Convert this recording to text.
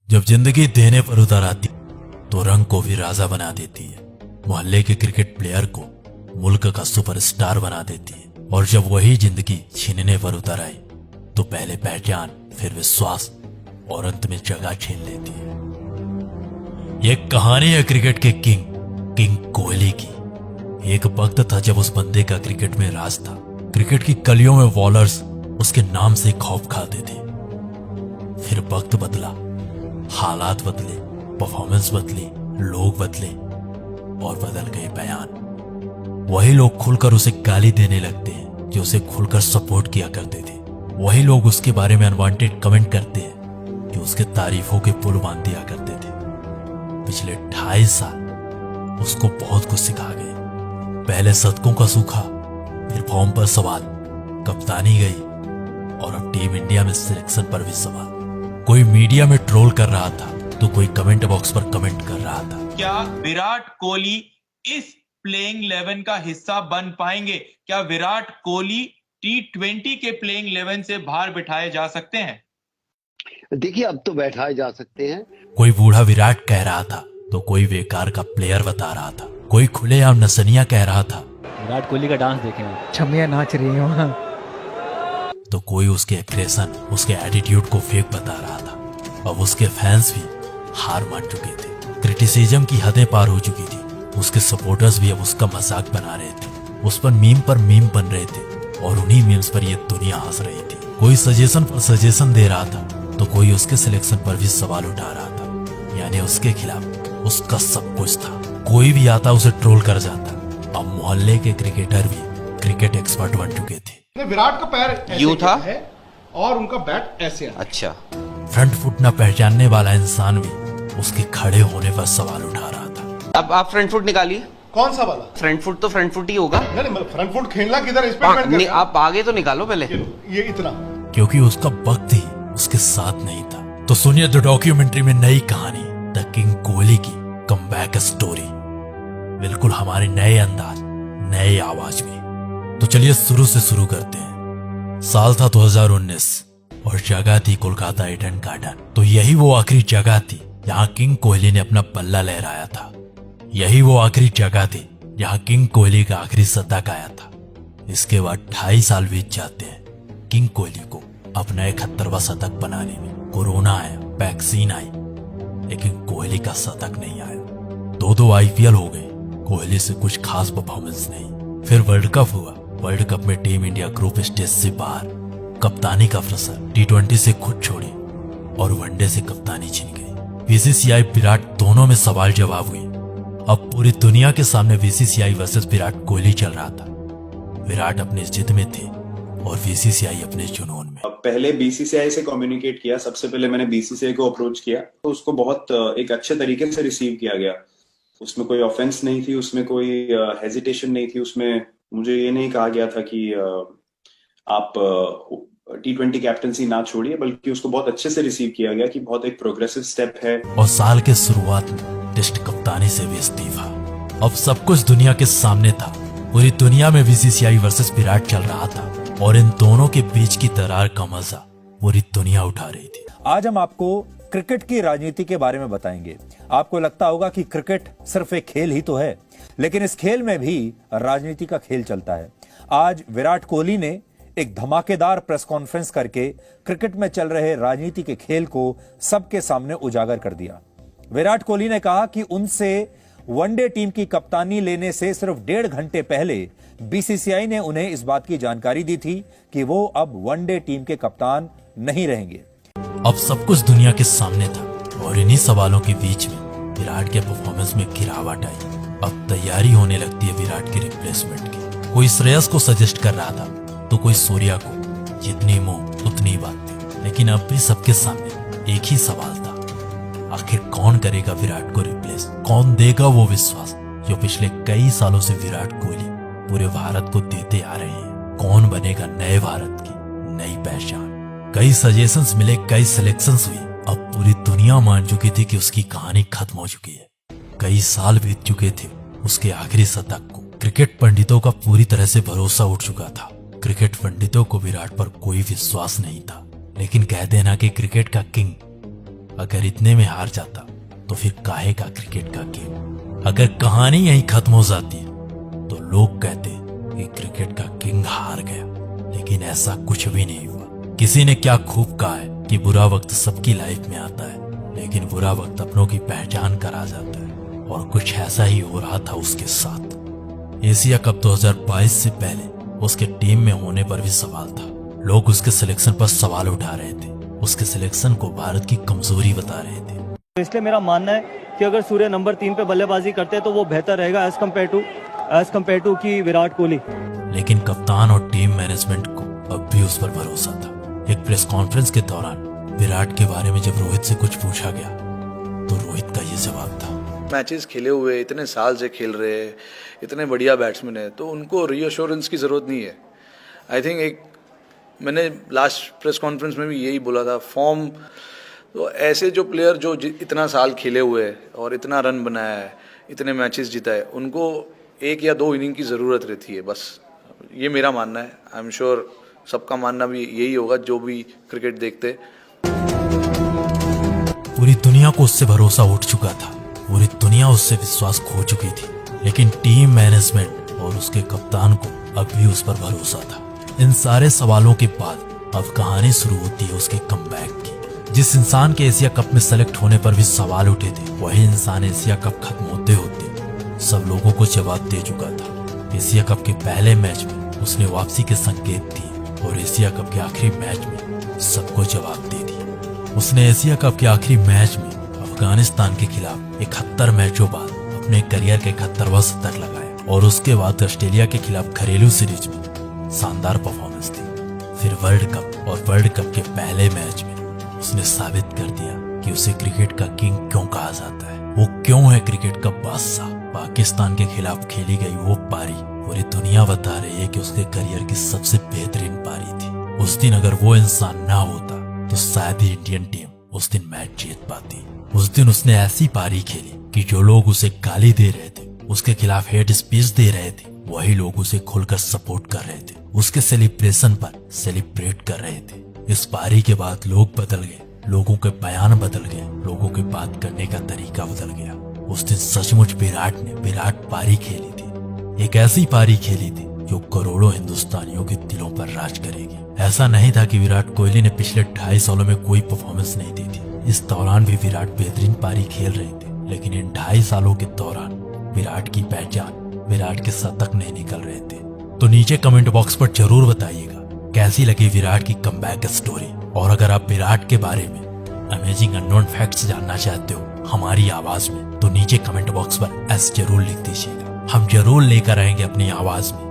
जब जिंदगी देने पर उतर आती तो रंग को भी राजा बना देती है। मोहल्ले के क्रिकेट प्लेयर को मुल्क का सुपरस्टार बना देती है। और जब वही जिंदगी छीनने पर उतर आई तो पहले पहचान, फिर विश्वास और अंत में जगह छीन लेती है। यह कहानी है क्रिकेट के किंग कोहली की। एक वक्त था जब उस बंदे का क्रिकेट में राज था। क्रिकेट की गलियों में बॉलर्स उसके नाम से खौफ खाते थे। फिर वक्त बदला, हालात बदले, परफॉर्मेंस बदली, लोग बदले और बदल गए बयान। वही लोग खुलकर उसे गाली देने लगते हैं जो उसे खुलकर सपोर्ट किया करते थे। वही लोग उसके बारे में अनवांटेड कमेंट करते हैं जो उसके तारीफों के पुल बांध दिया करते थे। पिछले 2.5 साल उसको बहुत कुछ सिखा गए। पहले शतकों का सूखा, फिर फॉर्म पर सवाल, कप्तानी गई और अब टीम इंडिया में सिलेक्शन पर भी सवाल। कोई मीडिया में ट्रोल कर रहा था तो कोई कमेंट बॉक्स पर कमेंट कर रहा था। क्या विराट कोहली इस प्लेइंग 11 का हिस्सा बन पाएंगे? क्या विराट कोहली T20 के प्लेइंग 11 से बाहर बिठाए जा सकते हैं? देखिए, अब तो बैठाए जा सकते हैं। कोई बूढ़ा विराट कह रहा था तो कोई बेकार का प्लेयर बता रहा था। कोई खुलेआम नसनिया कह रहा था। विराट कोहली का डांस देखें, छमिया नाच रही हैं वहां। तो कोई उसके एग्रेशन, उसके एटीट्यूड को फेक बता रहा था। अब उसके फैंस भी हार मान चुके थे। क्रिटिसिज्म की हदें पार हो चुकी थी। उसके सपोर्टर्स भी अब उसका मजाक बना रहे थे। उस पर मीम बन रहे थे और उन्हीं मीम्स पर ये दुनिया हंस रही थी। कोई सजेशन पर सजेशन दे रहा था तो कोई उसके सिलेक्शन पर भी सवाल उठा रहा था। यानी उसके खिलाफ उसका सब कुछ था। कोई भी आता उसे ट्रोल कर जाता। अब मोहल्ले के क्रिकेटर भी क्रिकेट एक्सपर्ट बन चुके थे। विराट का पैर ऐसे यूं था है और उनका बैट ऐसे है। अच्छा, फ्रंट फुट न पहचानने वाला इंसान भी उसके खड़े होने पर सवाल उठा रहा था। अब आप फ्रंट फुट निकालिए। कौन सा वाला? फ्रंट फुट तो फ्रंट फुट ही होगा। नहीं, फ्रंट फुट खेलना किधर, इस पे डिपेंड करता है। आप आगे तो निकालो पहले। ये इतना, क्योंकि उसका वक्त ही उसके साथ नहीं था। तो सुनिए द डॉक्यूमेंट्री में नई कहानी, द किंग कोहली की कमबैक स्टोरी। बिल्कुल हमारे नए अंदाज, नए आवाज में। तो चलिए शुरू से शुरू करते हैं। साल था 2019 और जगह थी कोलकाता ईडन गार्डन। तो यही वो आखिरी जगह थी जहां किंग कोहली ने अपना पल्ला लहराया था। यही वो आखिरी जगह थी जहां किंग कोहली का आखिरी शतक आया था। इसके बाद 2.5 साल बीत जाते हैं किंग कोहली को अपना 71वां शतक बनाने में। कोरोना आया, वैक्सीन आई, लेकिन कोहली का शतक नहीं आया। 2 IPL हो गए, कोहली से कुछ खास परफॉर्मेंस नहीं। फिर वर्ल्ड कप हुआ। वर्ल्ड कप में टीम इंडिया ग्रुप स्टेज से बाहर। कप्तानी का प्रेशर, T20 से खुद छोड़ी और वनडे से कप्तानी छीन गई। BCCI विराट दोनों में सवाल जवाब हुई। अब पूरी दुनिया के सामने BCCI वर्सेस विराट कोहली चल रहा था। विराट अपनी जिद में थे और BCCI अपने जुनून में। पहले BCCI से कम्युनिकेट किया। सबसे पहले मैंने BCCI को अप्रोच किया तो उसको बहुत एक अच्छे तरीके से रिसीव किया गया। उसमें कोई ऑफेंस नहीं थी, उसमें कोई हेजिटेशन नहीं थी। उसमें मुझे ये नहीं कहा गया था कि आप T20 कैप्टनसी ना छोड़िए, बल्कि उसको बहुत अच्छे से रिसीव किया गया कि बहुत एक प्रोग्रेसिव स्टेप है। और साल के शुरुआत में टेस्ट कप्तानी से भी इस्तीफा। अब सब कुछ दुनिया के सामने था। पूरी दुनिया में BCCI वर्सेस विराट चल रहा था और इन दोनों के बीच की दरार का मजा पूरी दुनिया उठा रही थी। आज हम आपको क्रिकेट की राजनीति के बारे में बताएंगे। आपको लगता होगा कि क्रिकेट सिर्फ एक खेल ही तो है, लेकिन इस खेल में भी राजनीति का खेल चलता है। आज विराट कोहली ने एक धमाकेदार प्रेस कॉन्फ्रेंस करके क्रिकेट में चल रहे राजनीति के खेल को सबके सामने उजागर कर दिया। विराट कोहली ने कहा कि उनसे वनडे टीम की कप्तानी लेने से सिर्फ 1.5 घंटे पहले BCCI ने उन्हें इस बात की जानकारी दी थी कि वो अब वनडे टीम के कप्तान नहीं रहेंगे। अब सब कुछ दुनिया के सामने था और इन्हीं सवालों के बीच में विराट के परफॉर्मेंस में गिरावट आई। अब तैयारी होने लगती है विराट के रिप्लेसमेंट की। कोई श्रेयस को सजेस्ट कर रहा था तो कोई सूर्या को। जितनी मुंह उतनी बातें। लेकिन अब भी सबके सामने एक ही सवाल था, आखिर कौन करेगा विराट को रिप्लेस? कौन देगा वो विश्वास जो पिछले कई सालों से विराट कोहली पूरे भारत को देते आ रहे हैं? कौन बनेगा नए भारत की नई पहचान? कई सजेशंस मिले, कई सिलेक्शंस हुई। अब पूरी दुनिया मान चुकी थी कि उसकी कहानी खत्म हो चुकी है। कई साल बीत चुके थे उसके आखिरी शतक को। क्रिकेट पंडितों का पूरी तरह से भरोसा उठ चुका था। क्रिकेट पंडितों को विराट पर कोई विश्वास नहीं था। लेकिन कहते हैं ना कि क्रिकेट का किंग अगर इतने में हार जाता तो फिर काहे का क्रिकेट का गेम। अगर कहानी यहीं खत्म हो जाती तो लोग कहते कि क्रिकेट का किंग हार गया, लेकिन ऐसा कुछ भी नहीं हुआ। किसी ने क्या खूब कहा है कि बुरा वक्त सबकी लाइफ में आता है, लेकिन बुरा वक्त अपनों की पहचान करा जाता है, और कुछ ऐसा ही हो रहा था उसके साथ। एशिया कप 2022 से पहले उसके टीम में होने पर भी सवाल था। लोग उसके सिलेक्शन पर सवाल उठा रहे थे, उसके सिलेक्शन को भारत की कमजोरी बता रहे थे। इसलिए मेरा मानना है कि अगर सूर्य नंबर 3 पे बल्लेबाजी करते हैं तो वो बेहतर रहेगा एज कम्पेयर टू की विराट कोहली। लेकिन कप्तान और टीम मैनेजमेंट को अब भी उस पर भरोसा था। एक प्रेस कॉन्फ्रेंस के दौरान विराट के बारे में जब रोहित से कुछ पूछा गया तो रोहित का ये जवाब था। मैचेस खेले हुए, इतने साल से खेल रहे, इतने बढ़िया बैट्समैन है, तो उनको रीअश्योरेंस की जरूरत नहीं है। आई थिंक मैंने लास्ट प्रेस कॉन्फ्रेंस में भी यही बोला था, फॉर्म तो ऐसे जो प्लेयर जो इतना साल खेले हुए है और इतना रन बनाया है, इतने मैचेस जीता है, उनको 1 या 2 इनिंग की ज़रूरत रहती है, बस ये मेरा मानना है। आई एम श्योर सबका मानना भी यही होगा जो भी क्रिकेट देखते। पूरी दुनिया को उससे भरोसा उठ चुका था, पूरी दुनिया उससे विश्वास खो चुकी थी, लेकिन टीम मैनेजमेंट और उसके कप्तान को अब भी उस पर भरोसा था। इन सारे सवालों के बाद अब कहानी शुरू होती है उसके कमबैक की। जिस इंसान के एशिया कप में सेलेक्ट होने पर भी सवाल उठे थे, वही इंसान एशिया कप खत्म होते होते सब लोगों को जवाब दे चुका था। एशिया कप के पहले मैच में उसने वापसी के संकेत दिए और एशिया कप के आखिरी मैच में सबको जवाब दे दिया। उसने एशिया कप के आखिरी मैच में अफगानिस्तान के खिलाफ 71 मैचों बाद अपने करियर के 71वां शतक लगाया, और उसके बाद ऑस्ट्रेलिया के खिलाफ घरेलू सीरीज में शानदार परफॉर्मेंस दी। फिर वर्ल्ड कप और वर्ल्ड कप के पहले मैच में उसने साबित कर दिया कि उसे क्रिकेट का किंग क्यों कहा जाता है, वो क्यों है क्रिकेट का बादशाह। पाकिस्तान के खिलाफ खेली गई वो पारी पूरी दुनिया बता रही है कि उसके करियर की सबसे बेहतरीन पारी थी। उस दिन अगर वो इंसान ना होता तो शायद ही इंडियन टीम उस दिन मैच जीत पाती। उस दिन उसने ऐसी पारी खेली कि जो लोग उसे गाली दे रहे थे, उसके खिलाफ हेट स्पीच दे रहे थे, वही लोग उसे खुलकर सपोर्ट कर रहे थे, उसके सेलिब्रेशन पर सेलिब्रेट कर रहे थे। इस पारी के बाद लोग बदल गए, लोगों के बयान बदल गए, लोगों के बात करने का तरीका बदल गया। उस दिन सचमुच विराट ने विराट पारी खेली थी, एक ऐसी पारी खेली थी जो करोड़ों हिंदुस्तानियों के दिलों पर राज करेगी। ऐसा नहीं था कि विराट कोहली ने पिछले 2.5 सालों में कोई परफॉर्मेंस नहीं दी थी, इस दौरान भी विराट बेहतरीन पारी खेल रहे थे, लेकिन इन 2.5 सालों के दौरान विराट की पहचान, विराट के शतक नहीं निकल रहे थे। तो नीचे कमेंट बॉक्स पर जरूर बताइएगा कैसी लगी विराट की कमबैक स्टोरी, और अगर आप विराट के बारे में अमेजिंग अननोन फैक्ट्स जानना चाहते हो हमारी आवाज में, तो नीचे कमेंट बॉक्स पर एस जरूर लिख दीजिएगा। हम जरूर लेकर आएंगे अपनी आवाज में